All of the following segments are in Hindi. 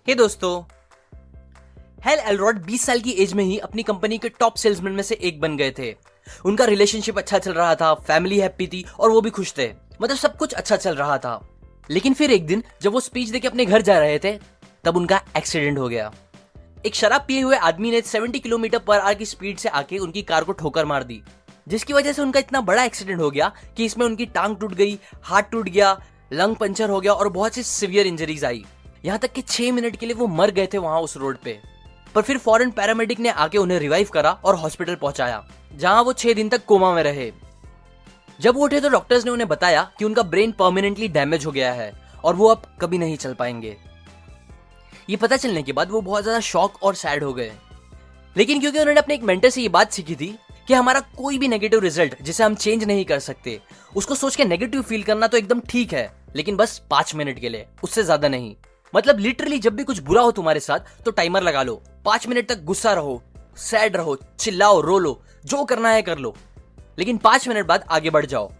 हे दोस्तों, हेल एलरॉड 20 साल की एज में ही अपनी कंपनी के टॉप सेल्समैन में से एक बन गए थे। उनका रिलेशनशिप अच्छा चल रहा था, फैमिली हैप्पी थी और वो भी खुश थे। मतलब सब कुछ अच्छा चल रहा था। लेकिन फिर एक दिन जब वो स्पीच देके अपने घर जा रहे थे तब उनका एक्सीडेंट हो गया। एक शराब पिए हुए आदमी ने 70 किलोमीटर पर आवर की स्पीड से आके उनकी कार को ठोकर मार दी, जिसकी वजह से उनका इतना बड़ा एक्सीडेंट हो गया कि इसमें उनकी टांग टूट गई, हाथ टूट गया, लंग पंचर हो गया और बहुत सी सीवियर इंजरीज आई। यहाँ तक कि 6 मिनट के लिए वो मर गए थे वहां उस रोड पे। पर फिर फॉरेन पैरामेडिक ने आके उन्हें रिवाइव करा और हॉस्पिटल पहुंचाया, जहां वो 6 दिन तक कोमा में रहे। जब वो उठे तो डॉक्टर्स ने उन्हें बताया कि उनका ब्रेन परमानेंटली डैमेज हो गया है और वो अब कभी नहीं चल पाएंगे। ये पता चलने के बाद वो बहुत ज्यादा शॉक और सैड हो गए। लेकिन क्योंकि उन्होंने अपने एक मेंटर से ये बात सीखी थी कि हमारा कोई भी नेगेटिव रिजल्ट जिसे हम चेंज नहीं कर सकते, उसको सोच के नेगेटिव फील करना तो एकदम ठीक है, लेकिन बस 5 मिनट के लिए, उससे ज्यादा नहीं। मतलब लिटरली जब भी कुछ बुरा हो तुम्हारे साथ तो टाइमर लगा लो, 5 मिनट तक गुस्सा रहो, सैड रहो, चिल्लाओ, रो लो, जो करना है कर लो, लेकिन 5 मिनट बाद आगे बढ़ जाओ।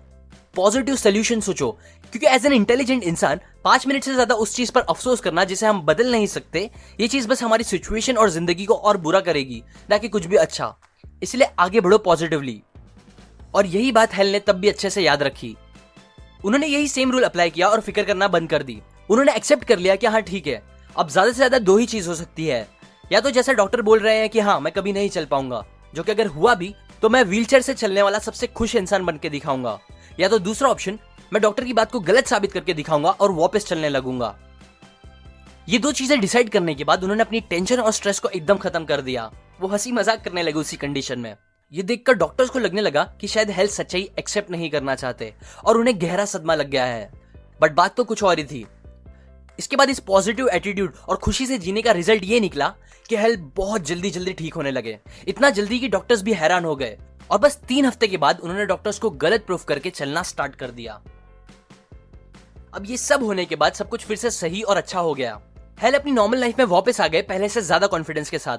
पॉजिटिव सोल्यूशन सोचो, क्योंकि एज एन इंटेलिजेंट इंसान 5 मिनट से ज्यादा उस चीज पर अफसोस करना जिसे हम बदल नहीं सकते, ये चीज बस हमारी सिचुएशन और जिंदगी को और बुरा करेगी, ना कि कुछ भी अच्छा। इसलिए आगे बढ़ो पॉजिटिवली। और यही बात हेल ने तब भी अच्छे से याद रखी। उन्होंने यही सेम रूल अप्लाई किया और फिक्र करना बंद कर दी। उन्होंने एक्सेप्ट कर लिया कि हाँ ठीक है, अब ज्यादा से ज्यादा 2 ही चीज हो सकती है, या तो जैसे डॉक्टर बोल रहे हैं कि हाँ मैं कभी नहीं चल पाऊंगा, जो कि अगर हुआ भी तो मैं व्हीलचेयर से चलने वाला सबसे खुश इंसान बन के दिखाऊंगा, या तो दूसरा ऑप्शन मैं डॉक्टर की बात को गलत साबित करके दिखाऊंगा और वापस चलने लगूंगा। ये 2 चीजें डिसाइड करने के बाद उन्होंने अपनी टेंशन और स्ट्रेस को एकदम खत्म कर दिया। वो हंसी मजाक करने लगे उसी कंडीशन में। ये देखकर डॉक्टर्स को लगने लगा कि शायद हेल्थ सच्चाई एक्सेप्ट नहीं करना चाहते और उन्हें गहरा सदमा लग गया है। बट बात तो कुछ और ही थी। इसके बाद इस पॉजिटिव एटीट्यूड और खुशी से जीने का रिजल्ट ये निकला कि हेल्थ बहुत जल्दी ठीक होने लगे। इतना जल्दी कि डॉक्टर्स भी हैरान हो गए और बस 3 हफ्ते के बाद उन्होंने डॉक्टर्स को गलत प्रूफ करके चलना स्टार्ट कर दिया। अब ये सब होने के बाद सब कुछ फिर से सही और अच्छा हो गया। हेल अपनी नॉर्मल लाइफ में वापस आ गए, पहले से ज्यादा कॉन्फिडेंस के साथ,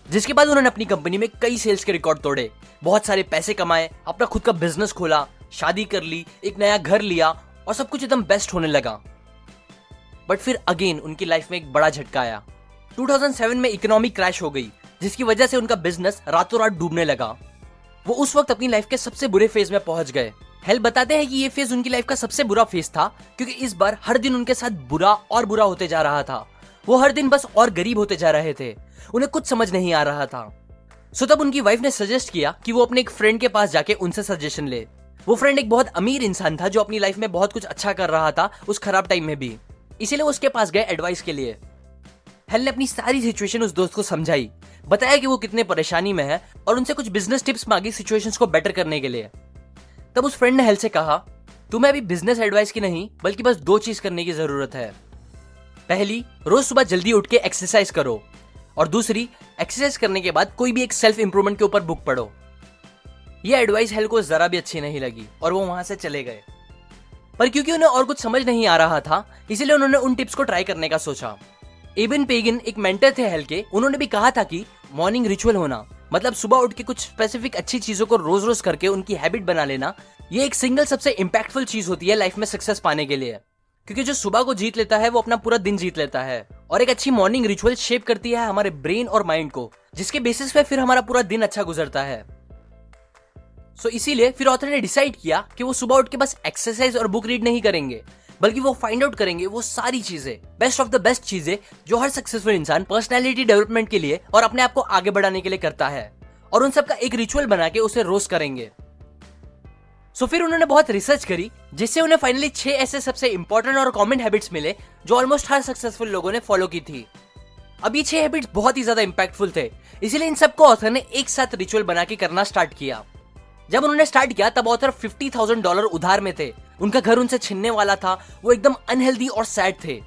जिसके बाद उन्होंने अपनी कंपनी में कई सेल्स के रिकॉर्ड तोड़े, बहुत सारे पैसे कमाए, अपना खुद का बिजनेस खोला, शादी कर ली, एक नया घर लिया और सब कुछ एकदम बेस्ट होने लगा। बट फिर अगेन उनकी लाइफ में एक बड़ा झटका आया। 2007 में इकोनॉमी क्रैश हो गई, जिसकी वजह से उनका बिजनेस रातों रात डूबने लगा। वो उस वक्त अपनी लाइफ के सबसे बुरे फेज में पहुंच गए। हेल बताते हैं कि ये फेज उनकी लाइफ का सबसे बुरा फेज था, क्योंकि इस बार हर दिन उनके साथ बुरा और बुरा होते जा रहा था। वो हर दिन बस और गरीब होते जा रहे थे, उन्हें कुछ समझ नहीं आ रहा था। सो तब उनकी वाइफ ने सजेस्ट किया कि वो अपने एक फ्रेंड के पास जाके उनसे सजेशन ले। वो फ्रेंड एक बहुत अमीर इंसान था जो अपनी लाइफ में बहुत कुछ अच्छा कर रहा था उस खराब टाइम में भी, इसीलिए वो उसके पास गए एडवाइस के लिए। हेल ने अपनी सारी सिचुएशन उस दोस्त को समझाई, बताया कि वो कितने परेशानी में है और उनसे कुछ बिजनेस टिप्स मांगी सिचुएशंस को बेटर करने के लिए। तब उस फ्रेंड ने हेल से कहा, तुम्हें अभी बिजनेस एडवाइस की नहीं बल्कि बस 2 चीज करने की जरूरत है। पहली, रोज सुबह जल्दी उठ के एक्सरसाइज करो, और दूसरी, एक्सरसाइज करने के बाद कोई भी एक सेल्फ इंप्रूवमेंट के ऊपर बुक पढ़ो। यह एडवाइस हेल को जरा भी अच्छी नहीं लगी और वो वहां से चले गए। पर क्योंकि उन्हें और कुछ समझ नहीं आ रहा था, इसीलिए उन्होंने उन टिप्स को ट्राई करने का सोचा। एबन पेगिन एक मेंटर थे हेल के, उन्होंने भी कहा था कि मॉर्निंग रिचुअल होना, मतलब सुबह उठ के कुछ स्पेसिफिक अच्छी चीजों को रोज रोज करके उनकी हैबिट बना लेना, ये एक सिंगल सबसे इंपैक्टफुल चीज होती है लाइफ में सक्सेस पाने के लिए। क्योंकि जो सुबह को जीत लेता है वो अपना पूरा दिन जीत लेता है, और एक अच्छी मॉर्निंग रिचुअल शेप करती है हमारे ब्रेन और माइंड को, जिसके बेसिस पे फिर हमारा पूरा दिन अच्छा गुजरता है। सो इसीलिए फिर ऑथर ने डिसाइड किया कि वो सुबह उठ के बस एक्सरसाइज और बुक रीड नहीं करेंगे, बल्कि वो फाइंड आउट करेंगे वो सारी चीजें, बेस्ट ऑफ द बेस्ट चीजें जो हर सक्सेसफुल इंसान पर्सनैलिटी डेवलपमेंट के लिए और अपने आप को आगे बढ़ाने के लिए करता है, और उन सबका एक रिचुअल बना के उसे रोज करेंगे। सो फिर उन्होंने बहुत रिसर्च करी, जिससे उन्हें फाइनली 6 ऐसे सबसे इंपॉर्टेंट और कॉमन हैबिट्स मिले जो ऑलमोस्ट हर सक्सेसफुल लोगों ने फॉलो की थी। अब ये 6 हैबिट्स बहुत ही ज्यादा इंपैक्टफुल थे, इसीलिए इन सबको ऑथर ने एक साथ रिचुअल बना के करना स्टार्ट किया। जब उन्होंने स्टार्ट किया तब ऑथर $50,000 उधार में थे, उनका घर उनसे छिनने वाला था, वो एकदम अनहेल्दी और सैड थे।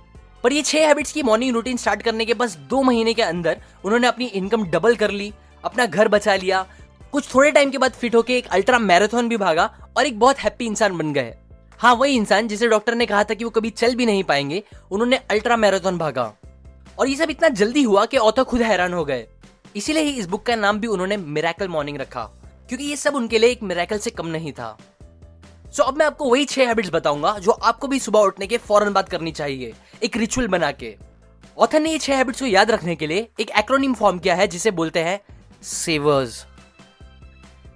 पर ये 6 हैबिट्स की मॉर्निंग रूटीन स्टार्ट करने के बस 2 महीने के अंदर उन्होंने अपनी इनकम डबल कर ली, अपना घर बचा लिया, कुछ थोड़े टाइम के बाद फिट होके एक अल्ट्रा मैराथन भी भागा और एक बहुत हैप्पी इंसान बन गए। हाँ, वही इंसान जिसे डॉक्टर ने कहा था कि वो कभी चल भी नहीं पाएंगे, उन्होंने अल्ट्रा मैराथन भागा। और ये सब इतना जल्दी हुआ कि ऑथर खुद हैरान हो गए। इसीलिए ही इस बुक का नाम भी उन्होंने मिरेकल मॉर्निंग रखा, क्योंकि ये सब उनके लिए एक मिरेकल से कम नहीं था। सो अब मैं आपको वही 6 हैबिट्स बताऊंगा जो आपको भी सुबह उठने के फौरन बाद करनी चाहिए, एक रिचुअल बना के। ऑथर ने ये 6 हैबिट्स को याद रखने के लिए एक एक्रोनिम फॉर्म किया है जिसे बोलते हैं सेवर्स,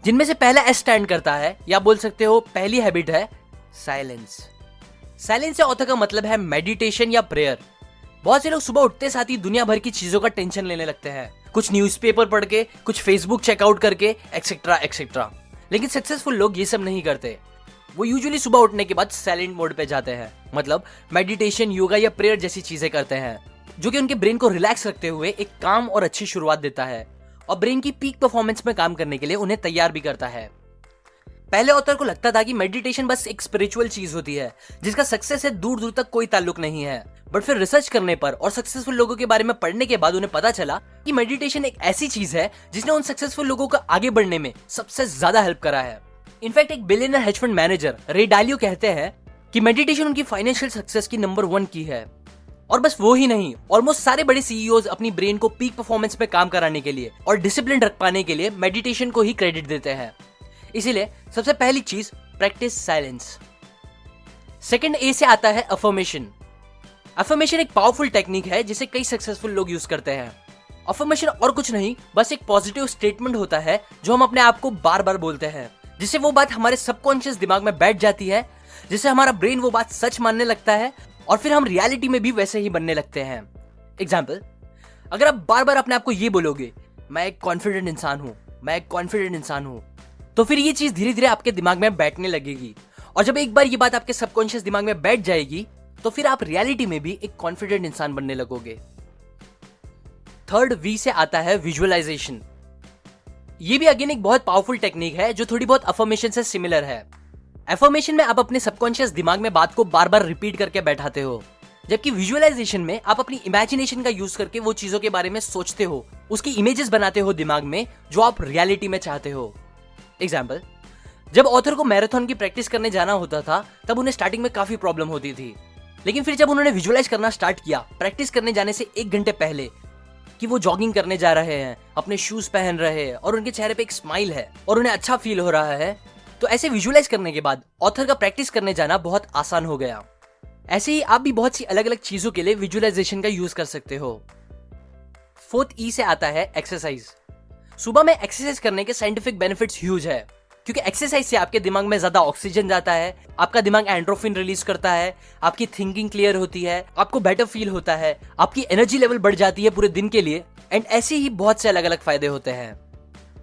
जिनमें से पहला एस स्टैंड करता है, या बोल सकते हो पहली हैबिट है साइलेंस। साइलेंस से ऑथर का मतलब है मेडिटेशन या प्रेयर। बहुत से लोग सुबह उठते साथ ही दुनिया भर की चीजों का टेंशन लेने लगते हैं, कुछ न्यूज़पेपर पढ़ के, कुछ फेसबुक चेकआउट करके, एक्सेट्रा एक्सेट्रा। लेकिन सक्सेसफुल लोग ये सब नहीं करते। वो यूजुअली सुबह उठने के बाद साइलेंट मोड पे जाते हैं, मतलब मेडिटेशन, योगा या प्रेयर जैसी चीजें करते हैं, जो कि उनके ब्रेन को रिलैक्स रखते हुए एक काम और अच्छी शुरुआत देता है और ब्रेन की पीक परफॉर्मेंस में काम करने के लिए उन्हें तैयार भी करता है। पहले ऑथर को लगता था कि मेडिटेशन बस एक स्पिरिचुअल चीज होती है जिसका सक्सेस से दूर दूर तक कोई ताल्लुक नहीं है, बट फिर रिसर्च करने पर और सक्सेसफुल लोगों के बारे में पढ़ने के बाद उन्हें पता चला कि मेडिटेशन एक ऐसी चीज है जिसने उन सक्सेसफुल लोगों को आगे बढ़ने में सबसे ज्यादा हेल्प करा है। इनफैक्ट एक बिलियनर हेज फंड मैनेजर रे डालियो कहते हैं कि मेडिटेशन उनकी फाइनेंशियल सक्सेस की नंबर 1 की है। और बस वो ही नहीं, ऑलमोस्ट सारे बड़े सीईओज अपनी ब्रेन को पीक परफॉर्मेंस में काम कराने के लिए और डिसिप्लिन रख पाने के लिए मेडिटेशन को ही क्रेडिट देते हैं। इसीलिए सबसे पहली चीज, प्रैक्टिस साइलेंस। सेकंड ए से आता है अफर्मेशन। अफर्मेशन एक पावरफुल टेक्निक है जिसे कई सक्सेसफुल लोग यूज करते हैं। अफर्मेशन और कुछ नहीं, बस एक पॉजिटिव स्टेटमेंट होता है जो हम अपने आप को बार बार बोलते हैं, जिससे वो बात हमारे सबकॉन्शियस दिमाग में बैठ जाती है, जिससे हमारा ब्रेन वो बात सच मानने लगता है और फिर हम रियलिटी में भी वैसे ही बनने लगते हैं। एग्जाम्पल, अगर आप बार बार अपने आप को ये बोलोगे, मैं एक कॉन्फिडेंट इंसान हूं, मैं एक कॉन्फिडेंट इंसान हूं, तो फिर ये चीज धीरे धीरे आपके दिमाग में बैठने लगेगी। और जब एक बार ये बात आपके सबकॉन्शियस दिमाग में बैठ जाएगी तो फिर आप रियलिटी में भी एक कॉन्फिडेंट इंसान बनने लगोगे। थर्ड वी से आता है विजुअलाइजेशन। ये भी अगेन एक बहुत पावरफुल टेक्निक है जो थोड़ी बहुत अफर्मेशन से सिमिलर है। अफर्मेशन में आप अपने सबकॉन्शियस दिमाग में बात को बार बार रिपीट करके बैठाते हो, जबकि विजुअलाइजेशन में आप अपनी इमेजिनेशन का यूज करके वो चीजों के बारे में सोचते हो, उसकी इमेजेस बनाते हो दिमाग में जो आप रियलिटी में चाहते हो। एग्जाम्पल, जब ऑथर को मैराथन की प्रैक्टिस करने जाना होता था तब उन्हें स्टार्टिंग में काफी प्रॉब्लम होती थी, लेकिन फिर जब उन्होंने विजुअलाइज करना स्टार्ट किया प्रैक्टिस करने जाने से 1 घंटे पहले कि वो जॉगिंग करने जा रहे हैं, अपने शूज पहन रहे हैं और उनके चेहरे पे एक स्माइल है और उन्हें अच्छा फील हो रहा है, तो ऐसे विजुअलाइज करने के बाद ऑथर का प्रैक्टिस करने जाना बहुत आसान हो गया। ऐसे ही आप भी बहुत सी अलग अलग चीजों के लिए विजुअलाइजेशन का यूज कर सकते हो। फोर्थ ई से आता है एक्सरसाइज। सुबह में एक्सरसाइज करने के साइंटिफिक बेनिफिट्स ह्यूज है, क्योंकि एक्सरसाइज से आपके दिमाग में ज्यादा ऑक्सीजन जाता है, आपका दिमाग एंड्रोफिन रिलीज करता है, आपकी थिंकिंग क्लियर होती है, आपको बेटर फील होता है, आपकी एनर्जी लेवल बढ़ जाती है पूरे दिन के लिए, एंड ऐसे ही बहुत से अलग अलग फायदे होते हैं।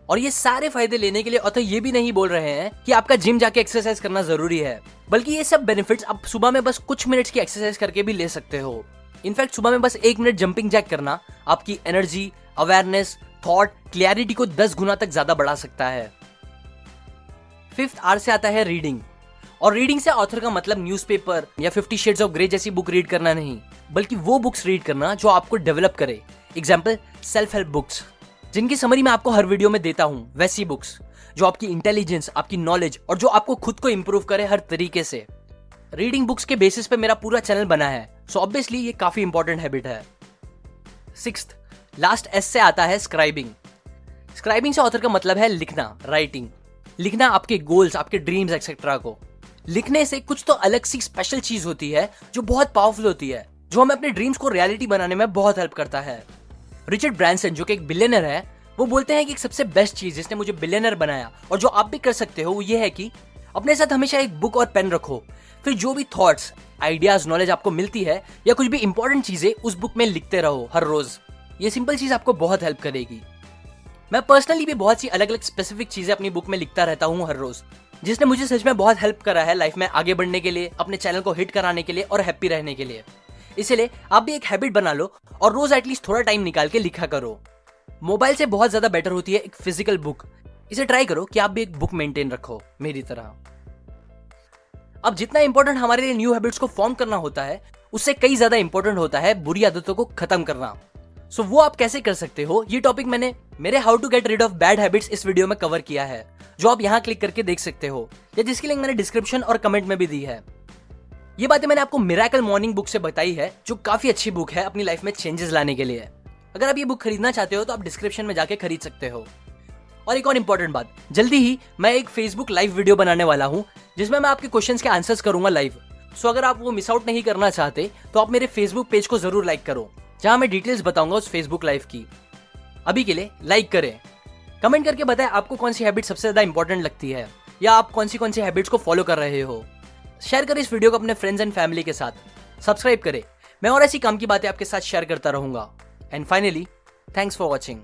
और ये सारे फायदे लेने के लिए ऑथर ये भी नहीं बोल रहे हैं कि आपका जिम जाके एक्सरसाइज करना जरूरी है, बल्कि ये सब बेनिफिट्स आप सुबह में बस कुछ मिनट्स की एक्सरसाइज करके भी ले सकते हो। इनफैक्ट सुबह में बस 1 मिनट जंपिंग जैक करना आपकी एनर्जी, अवेयरनेस, थॉट, क्लैरिटी को 10 गुना तक ज्यादा बढ़ा सकता है। फिफ्थ आर से आता है रीडिंग। और रीडिंग से ऑथर का मतलब न्यूज़पेपर या 50 शेड्स ऑफ ग्रे जैसी बुक रीड करना नहीं, बल्कि वो बुक्स रीड करना जो आपको डेवलप करे। एग्जाम्पल, सेल्फ हेल्प बुक्स, जिनकी समरी मैं आपको हर वीडियो में देता हूं, वैसी बुक्स जो आपकी इंटेलिजेंस, आपकी नॉलेज और जो आपको खुद को इंप्रूव करे हर तरीके से। रीडिंग बुक्स के बेसिस पे मेरा पूरा चैनल बना है, सो ऑब्वियसली ये काफी इंपॉर्टेंट हैबिट है। सिक्स्थ, लास्ट एस से आता है स्क्राइबिंग। स्क्राइबिंग से ऑथर का मतलब है लिखना, राइटिंग। लिखना आपके गोल्स, आपके ड्रीम्स एक्सेट्रा को। लिखने से कुछ तो अलग सी स्पेशल चीज होती है जो बहुत पावरफुल होती है, जो हमें अपने ड्रीम्स को रियलिटी बनाने में बहुत हेल्प करता है। रिचर्ड ब्रांसन, जो कि एक बिलियनर है, वो बोलते हैं कि एक सबसे बेस्ट चीज जिसने मुझे बिलियनर बनाया और जो आप भी कर सकते हो वो ये है कि अपने साथ हमेशा एक बुक और पेन रखो, फिर जो भी थॉट्स, आइडियाज, नॉलेज आपको मिलती है या कुछ भी इंपॉर्टेंट चीजें उस बुक में लिखते रहो हर रोज। ये सिंपल चीज आपको बहुत हेल्प करेगी। मैं पर्सनली भी बहुत सी अलग अलग स्पेसिफिक चीजें अपनी बुक में लिखता रहता हूँ हर रोज, जिसने मुझे सच में बहुत हेल्प करा है लाइफ में आगे बढ़ने के लिए, अपने चैनल को हिट कराने के लिए और हैप्पी रहने के लिए। इसलिए आप भी एक हैबिट बना लो और रोज एटलीस्ट थोड़ा टाइम निकाल के लिखा करो। मोबाइल से बहुत ज्यादा बेटर होती है एक फिजिकल बुक। इसे ट्राई करो कि आप भी एक बुक मेंटेन रखो मेरी तरह। अब जितना इंपॉर्टेंट हमारे लिए न्यू हैबिट्स को फॉर्म करना होता है, उससे कई ज्यादा इंपॉर्टेंट होता है बुरी आदतों को खत्म करना। सो वो आप कैसे कर सकते हो, ये टॉपिक मैंने मेरे how to get rid of bad habits इस वीडियो में कवर किया है, जो आप यहाँ क्लिक करके देख सकते हो, या जिसकी लिंक मैंने डिस्क्रिप्शन और कमेंट में भी दी है। ये बातें मैंने आपको मिरेकल मॉर्निंग बुक से बताई है, जो काफी अच्छी बुक है अपनी लाइफ में चेंजेस लाने के लिए। अगर आप ये बुक खरीदना चाहते हो तो आप डिस्क्रिप्शन में जाके खरीद सकते हो। और एक और इंपॉर्टेंट बात, जल्दी ही मैं एक फेसबुक लाइव वीडियो बनाने वाला हूँ जिसमें मैं आपके क्वेश्चंस के आंसर्स करूंगा लाइव। सो अगर आप वो मिस आउट नहीं करना चाहते तो आप मेरे फेसबुक पेज को जरूर लाइक करो, जहां मैं डिटेल्स बताऊंगा उस फेसबुक लाइव की। अभी के लिए लाइक करें, कमेंट करके बताएं आपको कौन सी हैबिट सबसे ज्यादा इंपॉर्टेंट लगती है, या आप कौन सी हैबिट्स को फॉलो कर रहे हो। शेयर करें इस वीडियो को अपने फ्रेंड्स एंड फैमिली के साथ। सब्सक्राइब करें, मैं और ऐसी काम की बातें आपके साथ शेयर करता रहूंगा। And finally, thanks for watching.